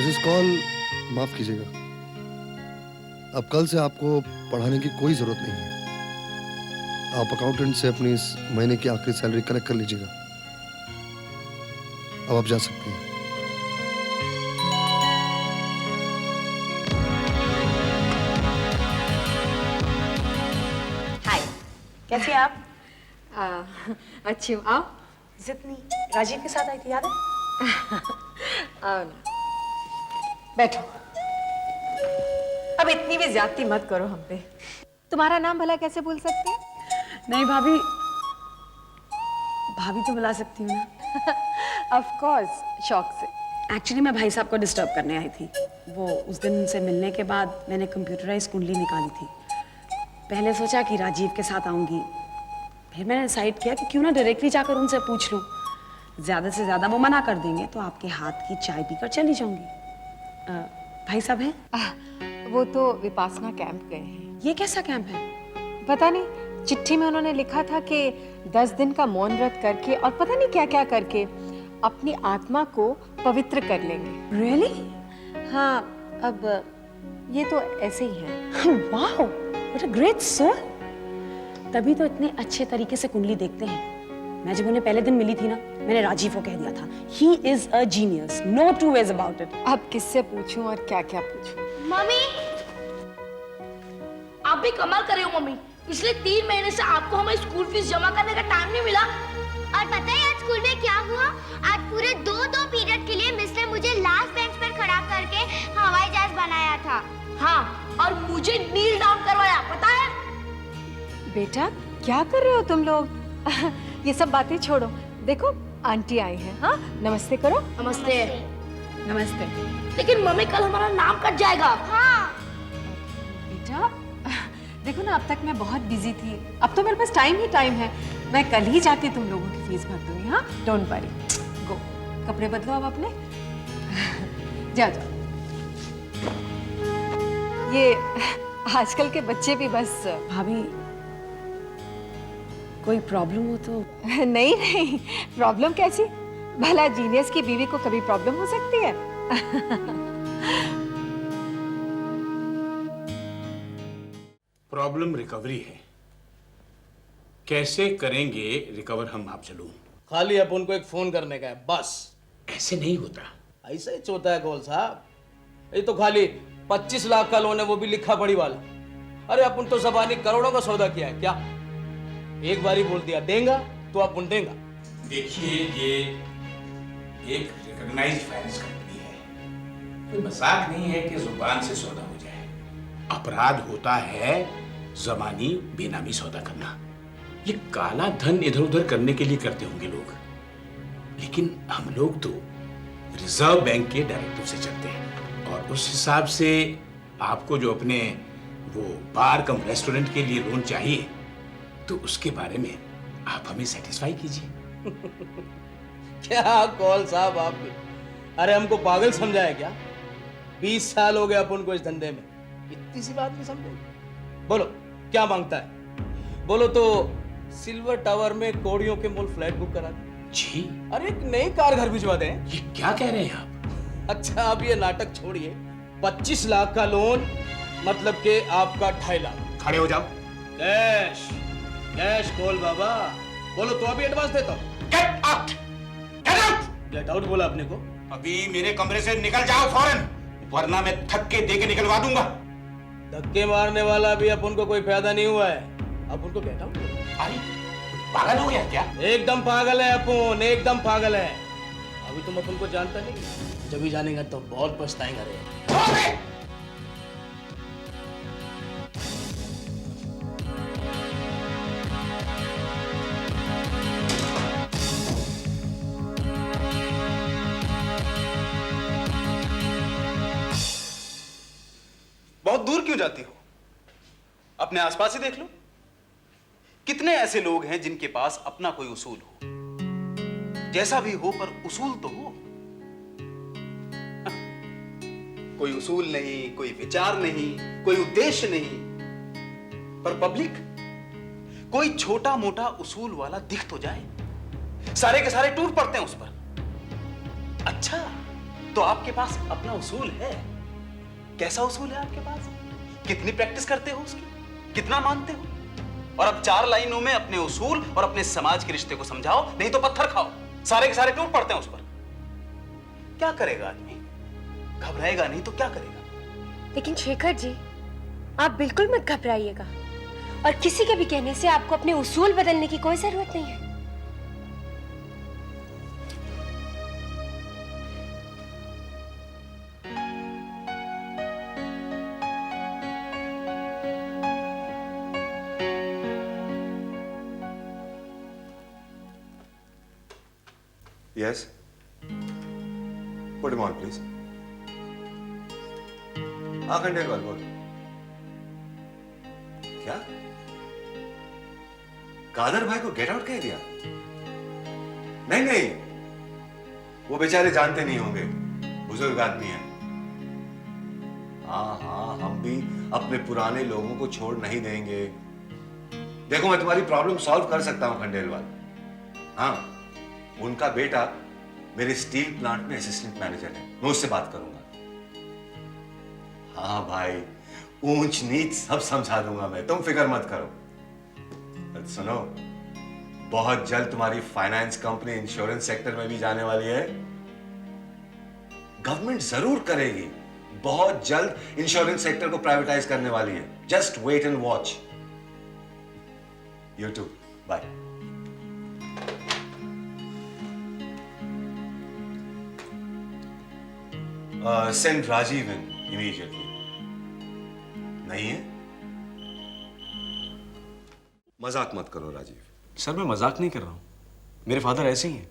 Mrs call, माफ कीजिएगा, अब कल से आपको पढ़ाने की कोई जरूरत नहीं है। आप अकाउंटेंट से अपनी इस महीने की आखिरी सैलरी कलेक्ट कर लीजिएगा। अब आप जा सकती हैं। हाय, कैसे हैं आप? अच्छी हूँ। आओ। जितनी राजीव के साथ आई थी, याद है? आओ ना, बैठो। अब इतनी भी ज्यादती मत करो हम पे। तुम्हारा नाम भला कैसे भूल सकते हैं? नहीं भाभी, भाभी तो बुला सकती हूँ ना। ऑफ कोर्स, शौक से। एक्चुअली मैं भाई साहब को डिस्टर्ब करने आई थी। वो उस दिन उनसे मिलने के बाद मैंने कंप्यूटराइज कुंडली निकाली थी। पहले सोचा कि राजीव के साथ आऊंगी, फिर मैंने डिसाइड किया कि क्यों ना डायरेक्टली जाकर उनसे पूछ लूं। ज़्यादा से ज़्यादा वो मना कर देंगे तो आपके हाथ की चाय पीकर चली जाऊंगी। भाई साहब हैं? वो तो विपासना कैंप गए हैं। ये कैसा कैंप है? पता नहीं, चिट्ठी में उन्होंने लिखा था कि 10 दिन का मौन व्रत करके और पता नहीं क्या क्या करके अपनी आत्मा को पवित्र कर लेंगे। रियली? हाँ, अब ये तो ऐसे ही है। Wow, what a great soul. तभी तो इतने अच्छे तरीके से कुंडली देखते हैं। मैं जब उन्हें पहले दिन मिली थी ना, मैंने राजीव को कह दिया था, he is a genius, no two ways about it. अब किससे पूछूं और क्या क्या पूछूं? मम्मी, आप भी कमाल कर रहे हो मम्मी। पिछले 3 महीने से आपको हमें स्कूल फीस जमा करने का टाइम नहीं मिला। और पता है आज स्कूल में क्या हुआ? आज पूरे दो पीरियड के लिए मिस ने मुझे लास्ट बेंच पर खड़ा करके हवाई जहाज बनाया था। हाँ, और मुझे नील डाउन करवाया, पता है? बेटा, क्या कर रहे हो तुम लोग? ये सब बातें छोड़ो, देखो आंटी आई हैं। हाँ, नमस्ते करो। नमस्ते। नमस्ते। लेकिन मम्मी कल हमारा नाम कट जाएगा। हाँ। बेटा, देखो ना, अब तक मैं बहुत बिजी थी, अब तो मेरे पास टाइम ही टाइम है। मैं कल ही जाके तुम लोगों की फीस भर दूंगी। हाँ, डोंट वरी। गो, कपड़े बदलो अब अपने। जाओ जाओ। ये आजकल के बच्चे भी बस। भाभी, कोई प्रॉब्लम हो तो? नहीं नहीं, प्रॉब्लम कैसी? भला जीनियस की बीवी को कभी प्रॉब्लम हो सकती है? प्रॉब्लम रिकवरी है। कैसे करेंगे रिकवर हम, आप चलूं? खाली अपन को एक फोन करने का है बस। ऐसे नहीं होता। ऐसा ही होता है गोल साहब। ये तो खाली 25 लाख का लोन है, वो भी लिखा पढ़ी वाला। अरे अपन तो जबानी करोड़ों का सौदा किया है क्या? एक बार ही बोल दिया देंगा तो अपन देंगा। देखिए, ये एक रिकॉग्नाइज्ड फाइनेंस कंपनी है, कोई मजाक नहीं है कि जुबान से सौदा हो जाए। अपराध होता है जबानी बेनामी सौदा करना। ये काला धन इधर उधर करने के लिए करते होंगे लोग, लेकिन हम लोग तो रिजर्व बैंक के डायरेक्टिव से चलते हैं, और उस हिसाब से आपको जो अपने वो बार कम रेस्टोरेंट के लिए लोन चाहिए, तो उसके बारे में आप हमें सेटिस्फाई कीजिए। क्या कॉल साहब आप भी? अरे हमको पागल समझा है क्या? 20 साल हो गए अपन को इस धंधे में, इतनी सी बात नहीं समझे? बोलो क्या मांगता है? बोलो तो सिल्वर टावर में कौड़ियों के मोल फ्लैट बुक करा दे। जी, अरे एक नई कार घर भिजवा दें। ये क्या कह रहे हैं आप? अच्छा, अब ये नाटक छोड़िए। 25 लाख का लोन मतलब के आपका 2.5 लाख। खड़े हो जाओ। कैश कैश कॉल बाबा। बोलो तो अभी एडवांस देता हूँ। Get out, get out. Get out बोला अपने को? अभी मेरे कमरे से निकल जाओ फौरन, वरना मैं धक्के दे के निकलवा दूंगा। धक्के मारने वाला भी अपन को कोई फायदा नहीं हुआ है। अब उनको गेट आउट। अरे पागल हो गया क्या? एकदम पागल है अपन, एकदम पागल है। अभी तुम अपन को जानता नहीं, जब भी जानेगा तो बहुत पछताएंगे रे। बहुत दूर क्यों जाती हो? अपने आसपास ही देख लो। कितने ऐसे लोग हैं जिनके पास अपना कोई उसूल हो, जैसा भी हो पर उसूल तो हो। कोई उसूल नहीं, कोई विचार नहीं, कोई उद्देश्य नहीं, पर पब्लिक कोई छोटा मोटा उसूल वाला दिख तो जाए, सारे के सारे टूट पड़ते हैं उस पर। अच्छा, तो आपके पास अपना उसूल है। कैसा उसूल है आपके पास? कितनी प्रैक्टिस करते हो उसकी? कितना मानते हो? और अब 4 लाइनों में अपने उसूल और अपने समाज के रिश्ते को समझाओ, नहीं तो पत्थर खाओ। सारे के सारे टूट पड़ते हैं उस पर। क्या करेगा आदमी? घबराएगा नहीं तो क्या करेगा? लेकिन शेखर जी, आप बिल्कुल मत घबराइएगा, और किसी के भी कहने से आपको अपने उसूल बदलने की कोई जरूरत नहीं है। Yes. Put him on, please. हाँ खंडेलवाल बोल। क्या? कादर भाई को गेट आउट कह दिया? नहीं नहीं, वो बेचारे जानते नहीं होंगे, बुजुर्ग आदमी है। हाँ हाँ, हम भी अपने पुराने लोगों को छोड़ नहीं देंगे। देखो, मैं तुम्हारी प्रॉब्लम सॉल्व कर सकता हूं खंडेलवाल। हाँ, उनका बेटा मेरे स्टील प्लांट में असिस्टेंट मैनेजर है, मैं उससे बात करूंगा। हाँ भाई, ऊंच नीच सब समझा दूंगा मैं, तुम फिक्र मत करो। सुनो, बहुत जल्द तुम्हारी फाइनेंस कंपनी इंश्योरेंस सेक्टर में भी जाने वाली है। गवर्नमेंट जरूर करेगी, बहुत जल्द इंश्योरेंस सेक्टर को प्राइवेटाइज करने वाली है। Just wait and watch. You too, bye. Send Rajiv in immediately. नहीं है? मजाक मत करो राजीव। सर मैं मजाक नहीं कर रहा हूं, मेरे फादर ऐसे ही हैं।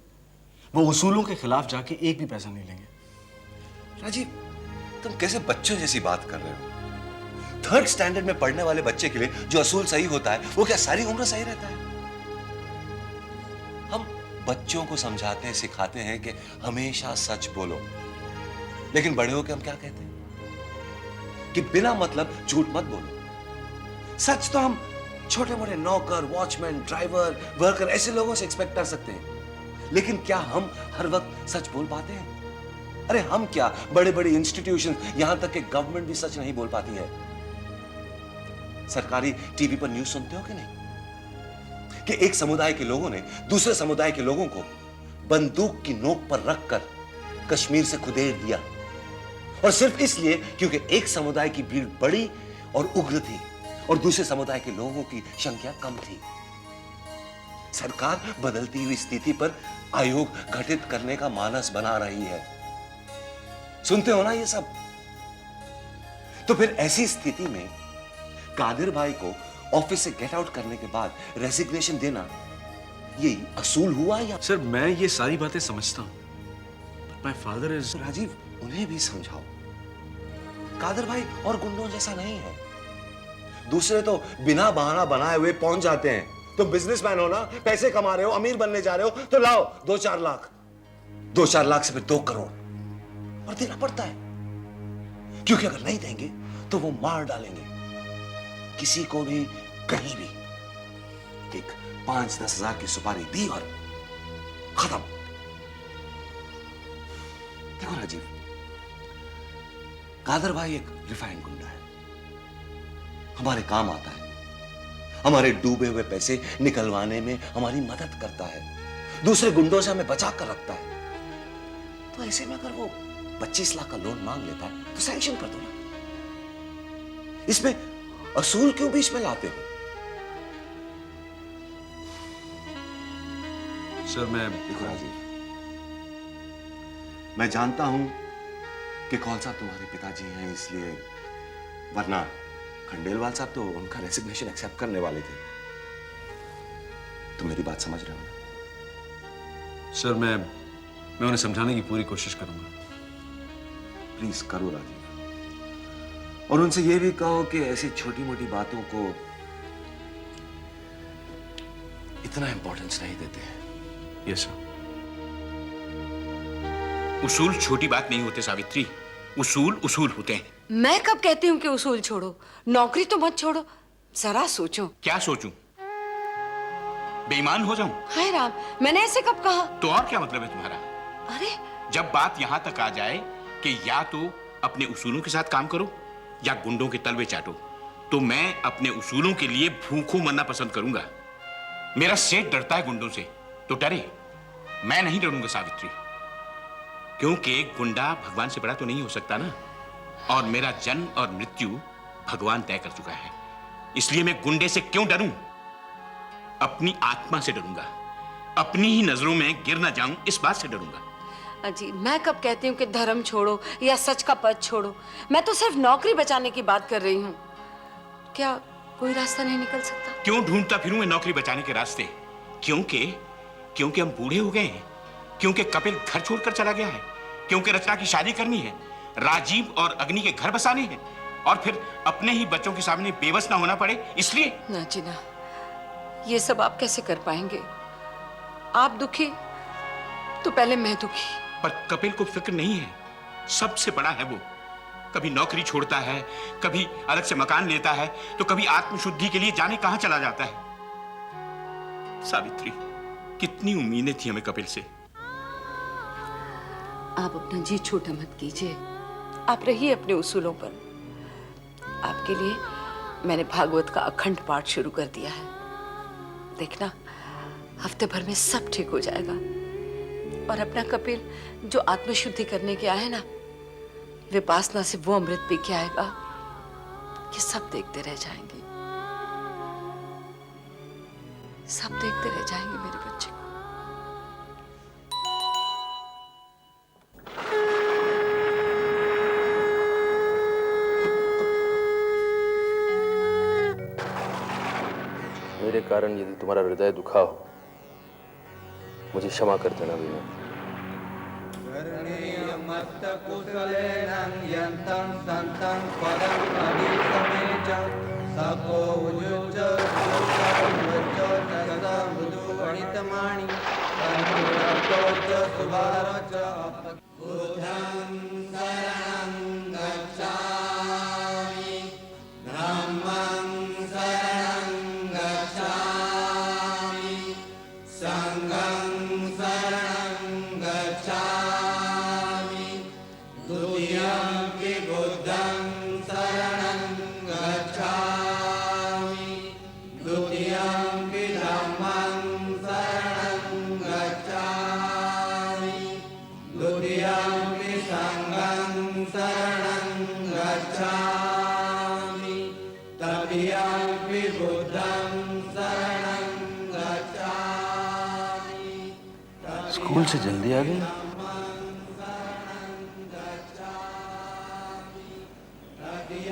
वो उसूलों के खिलाफ जाके एक भी पैसा नहीं लेंगे। राजीव, तुम कैसे बच्चों जैसी बात कर रहे हो? 3rd स्टैंडर्ड में पढ़ने वाले बच्चे के लिए जो असूल सही होता है, वो क्या सारी उम्र सही रहता है? हम बच्चों को समझाते हैं, सिखाते हैं कि हमेशा सच बोलो, लेकिन बड़े होकर हम क्या कहते हैं कि बिना मतलब झूठ मत बोलो। सच तो हम छोटे मोटे नौकर, वॉचमैन, ड्राइवर, वर्कर ऐसे लोगों से एक्सपेक्ट कर सकते हैं, लेकिन क्या हम हर वक्त सच बोल पाते हैं? अरे हम क्या, बड़े बड़े इंस्टीट्यूशन, यहां तक कि गवर्नमेंट भी सच नहीं बोल पाती है। सरकारी टीवी पर न्यूज सुनते हो कि नहीं कि एक समुदाय के लोगों ने दूसरे समुदाय के लोगों को बंदूक की नोक पर रखकर कश्मीर से खुदेड़ दिया, और सिर्फ इसलिए क्योंकि एक समुदाय की भीड़ बड़ी और उग्र थी और दूसरे समुदाय के लोगों की संख्या कम थी। सरकार बदलती हुई स्थिति पर आयोग गठित करने का मानस बना रही है। सुनते हो ना ये सब? तो फिर ऐसी स्थिति में कादिर भाई को ऑफिस से गेट आउट करने के बाद रेजिग्नेशन देना, ये असूल हुआ या? सर मैं ये सारी बातें समझता हूं, माय फादर इज। राजीव, उन्हें भी समझाओ, कादर भाई और गुंडों जैसा नहीं है। दूसरे तो बिना बहाना बनाए हुए पहुंच जाते हैं। तुम बिजनेसमैन हो ना, पैसे कमा रहे हो, अमीर बनने जा रहे हो, तो लाओ 2-4 लाख। 2-4 लाख से फिर 2 करोड़, और देना पड़ता है, क्योंकि अगर नहीं देंगे तो वो मार डालेंगे किसी को भी, कहीं भी। एक 5-10 हजार की सुपारी दी और खत्म। देखो राजीव, कादर भाई एक रिफाइंड गुंडा है, हमारे काम आता है, हमारे डूबे हुए पैसे निकलवाने में हमारी मदद करता है, दूसरे गुंडों से हमें बचा कर रखता है। तो ऐसे में अगर वो 25 लाख का लोन मांग लेता है तो सैंक्शन कर दो ना। इसमें असूल क्यों बीच में लाते हो? सर मैं, देखो राजीव, मैं जानता हूं कि कौन साहब तुम्हारे पिताजी हैं, इसलिए, वरना खंडेलवाल साहब तो उनका रेजिग्नेशन एक्सेप्ट करने वाले थे। तुम मेरी बात समझ रहे हो ना? सर मैं उन्हें समझाने की पूरी कोशिश करूंगा। प्लीज करो राजीव, और उनसे यह भी कहो कि ऐसी छोटी मोटी बातों को इतना इंपॉर्टेंस नहीं देते हैं। Yes sir. उसूल छोटी बात नहीं होते सावित्री, उसूल उसूल होते हैं। मैं कब कहती हूँ कि उसूल छोड़ो, नौकरी तो मत छोड़ो, जरा सोचो। क्या सोचूं? बेईमान हो जाऊं? हाय राम, मैंने ऐसे कब कहा? तो और क्या मतलब है तुम्हारा? अरे जब बात यहां तक आ जाए कि या तो अपने उसूलों के साथ काम करो या गुंडों के तलवे चाटो, तो मैं अपने उसूलों के लिए भूखों मरना पसंद करूंगा। मेरा सेठ डरता है गुंडों से, तो डरे, मैं नहीं डरूंगा सावित्री, क्योंकि गुंडा भगवान से बड़ा तो नहीं हो सकता ना, और मेरा जन्म और मृत्यु भगवान तय कर चुका है। इसलिए मैं गुंडे से क्यों डरूं? अपनी आत्मा से डरूंगा, अपनी ही नजरों में गिर ना जाऊं, इस बात से डरूंगा। अजी, मैं कब कहती हूँ कि धर्म छोड़ो या सच का पथ छोड़ो? मैं तो सिर्फ नौकरी बचाने की बात कर रही हूँ। क्या कोई रास्ता नहीं निकल सकता? क्यों ढूंढता फिरूं मैं नौकरी बचाने के रास्ते? क्योंकि हम बूढ़े हो गए हैं, क्योंकि कपिल घर छोड़कर चला गया है, क्योंकि रचना की शादी करनी है, राजीव और अग्नि के घर बसाने हैं, और फिर अपने ही बच्चों के सामने बेबस ना होना पड़े, इसलिए। ना जी ना, ये सब आप कैसे कर पाएंगे? आप दुखी तो पहले मैं दुखी। पर कपिल को फिक्र नहीं है, सबसे बड़ा है वो। कभी नौकरी छोड़ता है, कभी अलग से मकान लेता है, तो कभी आत्मशुद्धि के लिए जाने कहां चला जाता है। सावित्री, कितनी उम्मीदें थी हमें कपिल से। आप अपना जी छोटा मत कीजिए, आप रहिए अपने उसूलों पर। आपके लिए मैंने भागवत का अखंड पाठ शुरू कर दिया है, देखना हफ्ते भर में सब ठीक हो जाएगा। और अपना कपिल जो आत्मशुद्धि करने के आए ना, विपासना से वो अमृत पी के आएगा कि सब देखते रह जाएंगे, सब देखते रह जाएंगे मेरे बच्चे को। मेरे कारण यदि तुम्हारा हृदय दुखा हो, मुझे क्षमा कर देना वीणा। स्कूल से जल्दी आ गई।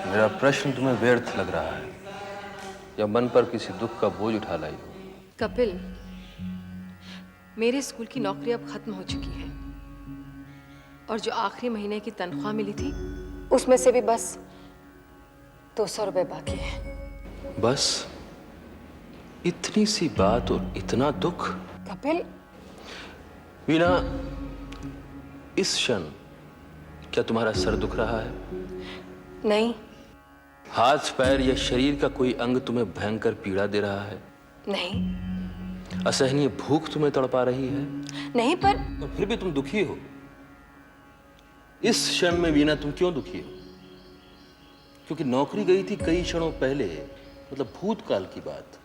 मेरा प्रश्न तुम्हें व्यर्थ लग रहा है या मन पर किसी दुख का बोझ उठा लाई हो? कपिल, मेरे स्कूल की नौकरी अब खत्म हो चुकी है और जो आखिरी महीने की तनख्वाह मिली थी उसमें से भी बस 200 रुपए बाकी है। बस इतनी सी बात और इतना दुख? कपिल, वीणा, इस क्षण क्या तुम्हारा सर दुख रहा है? नहीं। हाथ पैर या शरीर का कोई अंग तुम्हें भयंकर पीड़ा दे रहा है? नहीं। असहनीय भूख तुम्हें तड़पा रही है? नहीं, पर फिर भी तुम दुखी हो। इस क्षण में वीणा तुम क्यों दुखी हो? क्योंकि नौकरी गई थी कई क्षणों पहले, मतलब भूतकाल की बात,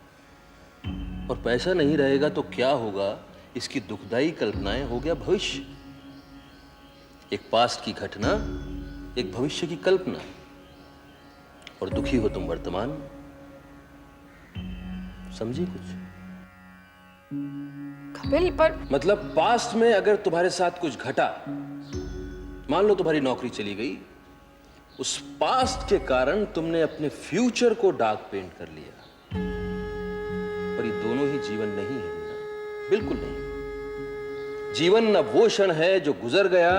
और पैसा नहीं रहेगा तो क्या होगा, इसकी दुखदाई कल्पनाएं हो गया भविष्य। एक पास्ट की घटना, एक भविष्य की कल्पना, और दुखी हो तुम वर्तमान। समझी कुछ? कपिल, पर मतलब पास्ट में अगर तुम्हारे साथ कुछ घटा, मान लो तुम्हारी नौकरी चली गई, उस पास्ट के कारण तुमने अपने फ्यूचर को डार्क पेंट कर लिया। पर ये दोनों ही जीवन नहीं है वीणा, बिल्कुल नहीं। जीवन न वो क्षण है जो गुजर गया,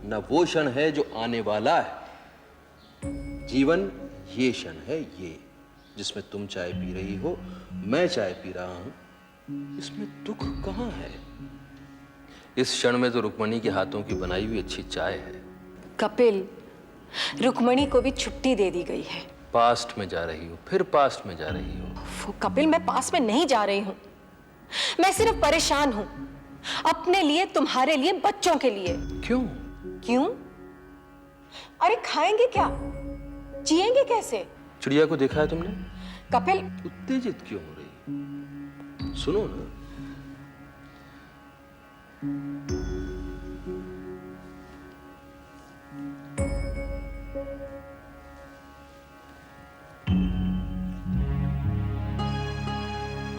न वो क्षण है जो आने वाला है। जीवन ये क्षण है, ये जिसमें तुम चाय पी रही हो, मैं चाय पी रहा हूं। इसमें दुख कहां है? इस क्षण में तो रुक्मणी के हाथों की बनाई हुई अच्छी चाय है। कपिल, रुक्मणी को भी छुट्टी दे दी गई है। पास्ट में जा रही हो, फिर पास्ट में जा रही हो। कपिल, मैं पास में नहीं जा रही हूं, मैं सिर्फ परेशान हूं। अपने लिए, तुम्हारे लिए, बच्चों के लिए। क्यों? क्यों? अरे खाएंगे क्या, जिएंगे कैसे? चिड़िया को देखा है तुमने? कपिल, उत्तेजित क्यों हो रही? सुनो ना।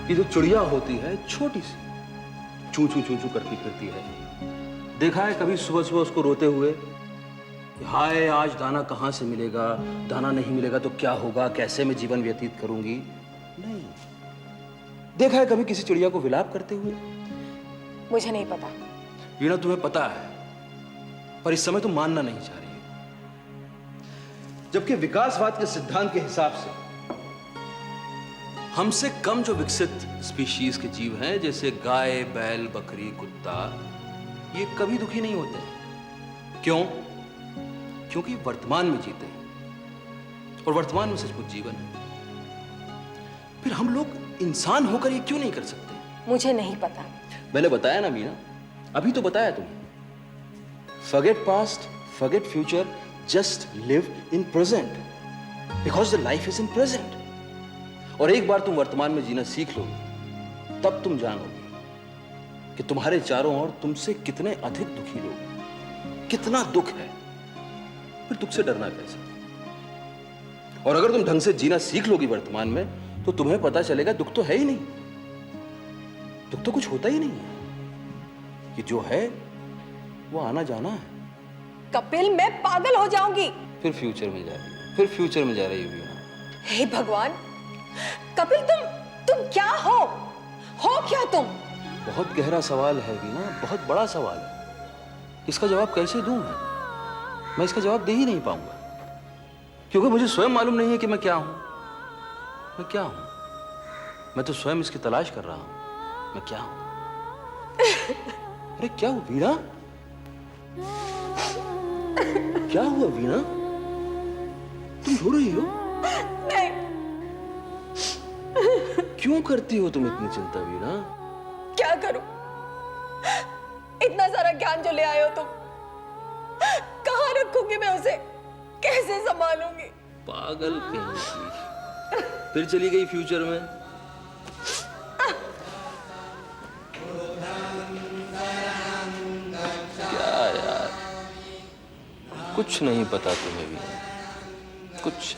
ये जो चिड़िया होती है छोटी सी, चू चू चू चू करती फिरती है। देखा है कभी सुबह सुबह उसको रोते हुए, हाय आज दाना कहां से मिलेगा, दाना नहीं मिलेगा तो क्या होगा, कैसे मैं जीवन व्यतीत करूंगी? नहीं। देखा है कभी किसी चिड़िया को विलाप करते हुए? मुझे नहीं पता। वीणा तुम्हें पता है, पर इस समय तुम मानना नहीं चाह रही हो। जबकि विकासवाद के सिद्धांत के हिसाब से हमसे कम जो विकसित स्पीशीज के जीव हैं, जैसे गाय, बैल, बकरी, कुत्ता, ये कभी दुखी नहीं होते। क्यों? क्योंकि वर्तमान में जीते हैं और वर्तमान में सचमुच जीवन है। फिर हम लोग इंसान होकर ये क्यों नहीं कर सकते? मुझे नहीं पता। मैंने बताया ना मीना, अभी तो बताया तुमने। Forget past, forget future, just live in present, because the life is in present. और एक बार तुम वर्तमान में जीना सीख लोगे, तब तुम जानोगे कि तुम्हारे चारों ओर तुमसे कितने अधिक दुखी लोग हैं, कितना दुख है। फिर दुख से डरना कैसे? और अगर तुम ढंग से जीना सीख लोगी वर्तमान में, तो तुम्हें पता चलेगा दुख तो है ही नहीं, दुख तो कुछ होता ही नहीं है। कि जो है वो आना जाना है। कपिल, मैं पागल हो जाऊंगी। फिर फ्यूचर में जा रही है, फिर फ्यूचर में जा रही है वीणा। हे भगवान, कपिल तुम क्या हो क्या तुम? बहुत गहरा सवाल है वीणा, बहुत बड़ा सवाल है। इसका जवाब कैसे दूं मैं इसका जवाब दे ही नहीं पाऊंगा, क्योंकि मुझे स्वयं मालूम नहीं है कि मैं क्या हूं। मैं क्या हूं? मैं तो स्वयं इसकी तलाश कर रहा हूं। मैं क्या हूं? अरे क्या हुआ वीणा? क्या हुआ वीणा? तुम रो रही हो? नहीं। क्यों करती हो तुम इतनी चिंता वीणा? क्या करूं? इतना सारा ज्ञान जो ले आए हो तुम, कहां रखूंगी मैं उसे? कैसे संभालूंगी? पागल कहीं की। फिर चली गई फ्यूचर में। क्या यार, कुछ नहीं पता तुम्हें भी, कुछ